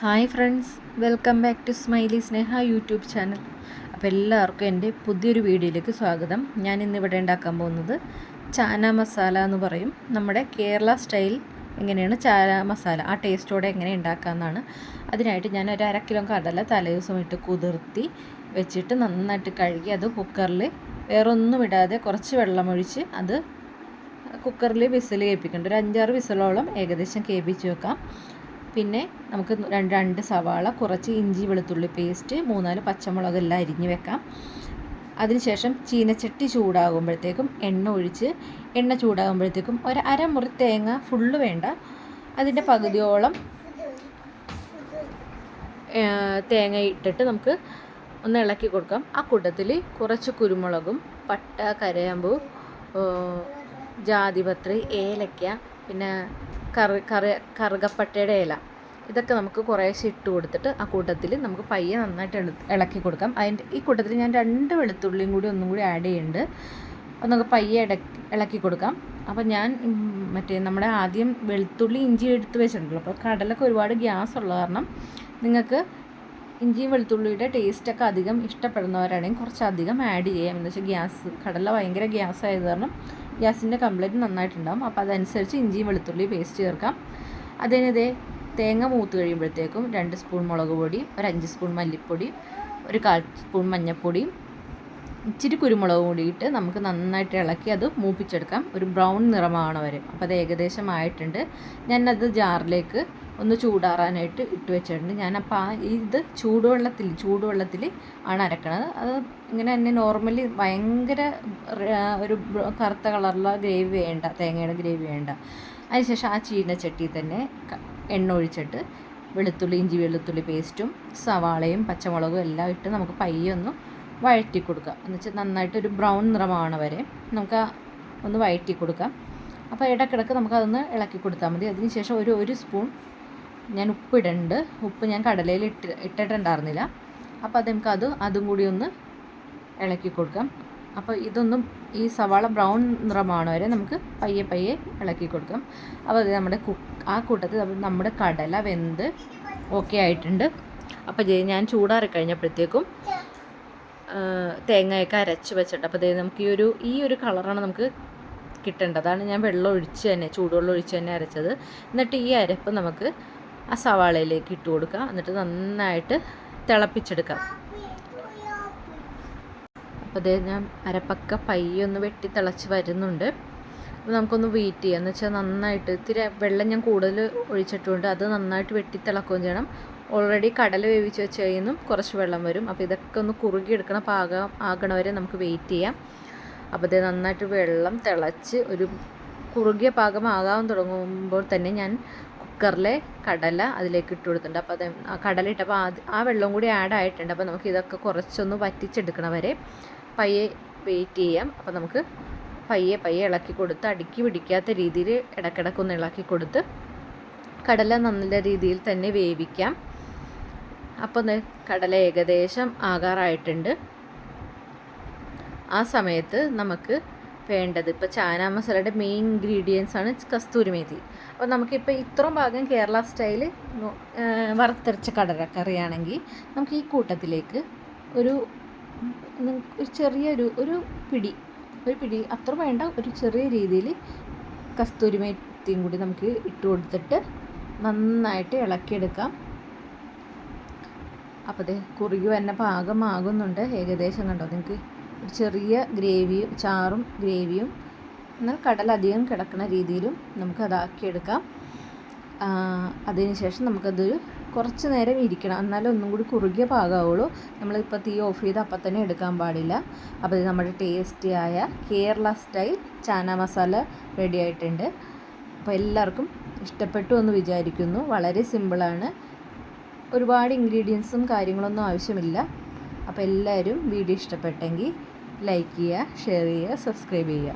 Hi friends, welcome back to smiley Sneha YouTube channel. അപ്പോൾ എല്ലാവർക്കും എൻ്റെ പുതിയൊരു വീഡിയോയിലേക്ക് സ്വാഗതം. ഞാൻ ഇന്നിവിടെ ഉണ്ടാക്കാൻ പോകുന്നത് ചാന മസാല എന്ന് പറയും. നമ്മുടെ കേരള സ്റ്റൈൽ എങ്ങനെയാണ് ചാന മസാല ആ ടേസ്റ്റോടെ എങ്ങനെ ഉണ്ടാക്കാമെന്നാണ്. അതിനായിട്ട് ഞാൻ ഒരു 1/2 കിലോ കടല തലേദിവസം ഇട്ട് കുതിർത്തി വെച്ചിട്ട് നന്നായിട്ട് കഴുകി അത് കുക്കറിൽ വേറെ ഒന്നും ഇടാതെ കുറച്ച് വെള്ളമൊഴിച്ച് അത് കുക്കറിൽ വിസിൽ കേൾപ്പിക്കുന്നുണ്ട്. ഒരു 5-6 വിസിലോളം ഏകദേശം കേൾപ്പിച്ച് വെക്കാം. പിന്നെ നമുക്ക് രണ്ട് സവാള, കുറച്ച് ഇഞ്ചി വെളുത്തുള്ളി പേസ്റ്റ്, 3-4 പച്ചമുളക് എല്ലാം അരിഞ്ഞ് വെക്കാം. അതിനുശേഷം ചീനച്ചട്ടി ചൂടാകുമ്പോഴത്തേക്കും എണ്ണ ചൂടാകുമ്പോഴത്തേക്കും ഒരു അരമുറി തേങ്ങ, ഫുള്ള് വേണ്ട, അതിൻ്റെ പകുതിയോളം തേങ്ങ ഇട്ടിട്ട് നമുക്ക് ഒന്ന് ഇളക്കി കൊടുക്കാം. ആ കൂട്ടത്തിൽ കുറച്ച് കുരുമുളകും, പട്ട, കരയാമ്പൂ, ജാതിപത്രി, ഏലക്ക, പിന്നെ കറുകപ്പട്ടയുടെ ഇല, ഇതൊക്കെ നമുക്ക് കുറേശ്ശെ ഇട്ട് കൊടുത്തിട്ട് ആ കൂട്ടത്തിൽ നമുക്ക് പയ്യെ നന്നായിട്ട് ഇളക്കി കൊടുക്കാം. ഈ കൂട്ടത്തിൽ ഞാൻ 2 വെളുത്തുള്ളിയും കൂടി ഒന്നും കൂടി ആഡ് ചെയ്യുന്നുണ്ട്. അപ്പോൾ നമുക്ക് പയ്യെ ഇളക്കി കൊടുക്കാം. അപ്പോൾ ഞാൻ നമ്മുടെ ആദ്യം വെളുത്തുള്ളി ഇഞ്ചി എടുത്ത് വെച്ചിട്ടുണ്ടല്ലോ. അപ്പോൾ കടലൊക്കെ ഒരുപാട് ഗ്യാസ് ഉള്ള കാരണം നിങ്ങൾക്ക് ഇഞ്ചിയും വെളുത്തുള്ളിയുടെ ടേസ്റ്റൊക്കെ അധികം ഇഷ്ടപ്പെടുന്നവരാണെങ്കിൽ കുറച്ചധികം ആഡ് ചെയ്യാം. എന്ന് വെച്ചാൽ കടല ഭയങ്കര ഗ്യാസ് ആയത് കാരണം ഗ്യാസിൻ്റെ കംപ്ലൈൻറ്റ് നന്നായിട്ടുണ്ടാകും. അപ്പോൾ അതനുസരിച്ച് ഇഞ്ചിയും വെളുത്തുള്ളി പേസ്റ്റ് ചേർക്കാം. അതിനിതേ തേങ്ങ മൂത്ത് കഴിയുമ്പോഴത്തേക്കും 2 സ്പൂൺ മുളക് പൊടി, ഒരു 5 സ്പൂൺ മല്ലിപ്പൊടി, ഒരു 1/4 സ്പൂൺ മഞ്ഞൾപ്പൊടിയും ഇച്ചിരി കുരുമുളക് കൂടിയിട്ട് നമുക്ക് നന്നായിട്ട് ഇളക്കി അത് മൂപ്പിച്ചെടുക്കാം, ഒരു ബ്രൗൺ നിറമാണ് വരെ. അപ്പോൾ അത് ഏകദേശം ആയിട്ടുണ്ട്. ഞാനത് ജാറിലേക്ക് ഒന്ന് ചൂടാറാനായിട്ട് ഇട്ട് വെച്ചിട്ടുണ്ട്. ഞാനപ്പോൾ ഇത് ചൂടുവെള്ളത്തിൽ ആണ് അരക്കണത്. അത് ഇങ്ങനെ തന്നെ നോർമലി ഭയങ്കര ഒരു കറുത്ത കളറുള്ള ഗ്രേവി വേണ്ട, തേങ്ങയുടെ ഗ്രേവി വേണ്ട. അതിനുശേഷം ആ ചീനച്ചട്ടിയിൽ തന്നെ എണ്ണ ഒഴിച്ചിട്ട് ഇഞ്ചി വെളുത്തുള്ളി പേസ്റ്റും സവാളയും പച്ചമുളകും എല്ലാം ഇട്ട് നമുക്ക് പയ്യെ ഒന്ന് വഴറ്റി കൊടുക്കാം. എന്നുവെച്ചാൽ നന്നായിട്ട് ഒരു ബ്രൗൺ നിറമാണ് വരെ നമുക്ക് ഒന്ന് വഴറ്റി കൊടുക്കാം. അപ്പോൾ ഇടയ്ക്കിടയ്ക്ക് നമുക്കതൊന്ന് ഇളക്കി കൊടുത്താൽ മതി. അതിനുശേഷം ഒരു സ്പൂൺ ഞാൻ ഉപ്പ് ഞാൻ കടലയിൽ ഇട്ടിട്ടുണ്ടായിരുന്നില്ല. അപ്പോൾ അത് നമുക്ക് അതും കൂടി ഒന്ന് ഇളക്കി കൊടുക്കാം. അപ്പോൾ ഇതൊന്നും ഈ സവാള ബ്രൗൺ നിറമാണ് വരെ നമുക്ക് പയ്യെ ഇളക്കി കൊടുക്കാം. അപ്പോൾ അത് ആ കൂട്ടത്തിൽ നമ്മുടെ കടല വെന്ത് ഓക്കെ ആയിട്ടുണ്ട്. അപ്പോൾ ഞാൻ ചൂടാറി കഴിഞ്ഞപ്പോഴത്തേക്കും തേങ്ങയൊക്കെ അരച്ച് വെച്ചിട്ട്, അപ്പോൾ നമുക്ക് ഈ ഒരു കളറാണ് നമുക്ക് കിട്ടേണ്ടത്. അതാണ് ഞാൻ ചൂടുവെള്ളം ഒഴിച്ച് തന്നെ അരച്ചത്. എന്നിട്ട് ഈ അരപ്പ് നമുക്ക് ആ സവാളയിലേക്ക് ഇട്ട് കൊടുക്കുക. എന്നിട്ട് നന്നായിട്ട് തിളപ്പിച്ചെടുക്കാം. അപ്പോൾ ഞാൻ അരപ്പൊക്കെ പയ്യെ ഒന്ന് വെട്ടി തിളച്ച് വരുന്നുണ്ട്. അപ്പോൾ നമുക്കൊന്ന് വെയിറ്റ് ചെയ്യാം. എന്ന് വെച്ചാൽ നന്നായിട്ട് ഇത്തിരി വെള്ളം ഞാൻ കൂടുതൽ ഒഴിച്ചിട്ടുണ്ട്. അത് നന്നായിട്ട് വെട്ടി തിളക്കുകയും ചെയ്യണം. ഓൾറെഡി കടല വേവിച്ച് വെച്ച് കഴിയുമ്പോൾ കുറച്ച് വെള്ളം വരും. അപ്പോൾ ഇതൊക്കെ ഒന്ന് കുറുകിയെടുക്കണ ആകണ വരെ നമുക്ക് വെയിറ്റ് ചെയ്യാം. അപ്പോൾ ഇത് നന്നായിട്ട് വെള്ളം തിളച്ച് ഒരു കുറുകിയ പാകമാകാൻ തുടങ്ങുമ്പോൾ തന്നെ ഞാൻ കുക്കറിലെ കടല അതിലേക്ക് ഇട്ട് കൊടുത്തിട്ടുണ്ട്. അപ്പോൾ ആ കടല ഇട്ടപ്പോൾ ആ വെള്ളം കൂടി ആഡ് ആയിട്ടുണ്ട്. അപ്പോൾ നമുക്ക് ഇതൊക്കെ കുറച്ചൊന്ന് വറ്റിച്ചെടുക്കണ വരെ പയ്യെ വെയിറ്റ് ചെയ്യാം. അപ്പോൾ നമുക്ക് പയ്യെ ഇളക്കി കൊടുത്ത് അടുക്കി പിടിക്കാത്ത രീതിയിൽ ഇടയ്ക്കിടയ്ക്കൊന്ന് ഇളക്കി കൊടുത്ത് കടല നല്ല രീതിയിൽ തന്നെ വേവിക്കാം. അപ്പോൾ കടല ഏകദേശം ആകാറായിട്ടുണ്ട്. ആ സമയത്ത് നമുക്ക് വേണ്ടത് ഇപ്പോൾ ചാന മസാലയുടെ മെയിൻ ഇൻഗ്രീഡിയൻസ് ആണ് കസ്തൂരി മേത്തി. അപ്പോൾ നമുക്കിപ്പോൾ ഇത്രയും ഭാഗം കേരള സ്റ്റൈൽ വറുത്തരച്ച കടലക്കറിയാണെങ്കിൽ നമുക്ക് ഈ കൂട്ടത്തിലേക്ക് ഒരു ചെറിയൊരു പിടി അത്ര വേണ്ട, ഒരു ചെറിയ രീതിയിൽ കസ്തൂരി മേത്തിയും കൂടി നമുക്ക് ഇട്ട് കൊടുത്തിട്ട് നന്നായിട്ട് ഇളക്കിയെടുക്കാം. അപ്പോൾ അത് കുറുകി വരുന്ന പാകമാകുന്നുണ്ട് ഏകദേശം. കണ്ടോ, നിങ്ങൾക്ക് ഒരു ചെറിയ ചാറും ഗ്രേവിയും എന്നാൽ കടൽ അധികം കിടക്കുന്ന രീതിയിലും നമുക്ക് അതാക്കിയെടുക്കാം. അതിനുശേഷം നമുക്കത് കുറച്ച് നേരം ഇരിക്കണം, എന്നാലും ഒന്നും കൂടി കുറുകിയ പാകമാവുള്ളൂ. നമ്മളിപ്പോൾ തീ ഓഫ് ചെയ്ത് അപ്പം തന്നെ എടുക്കാൻ പാടില്ല. അപ്പോൾ ഇത് നമ്മുടെ ടേസ്റ്റിയായ കേരള സ്റ്റൈൽ ചാന മസാല റെഡി ആയിട്ടുണ്ട്. അപ്പോൾ എല്ലാവർക്കും ഇഷ്ടപ്പെട്ടു എന്ന് വിചാരിക്കുന്നു. വളരെ സിമ്പിളാണ്, ഒരുപാട് ഇൻഗ്രീഡിയൻസും കാര്യങ്ങളൊന്നും ആവശ്യമില്ല. അപ്പോൾ എല്ലാവരും വീഡിയോ ഇഷ്ടപ്പെട്ടെങ്കിൽ ലൈക്ക് ചെയ്യുക, ഷെയർ ചെയ്യുക, സബ്സ്ക്രൈബ് ചെയ്യുക.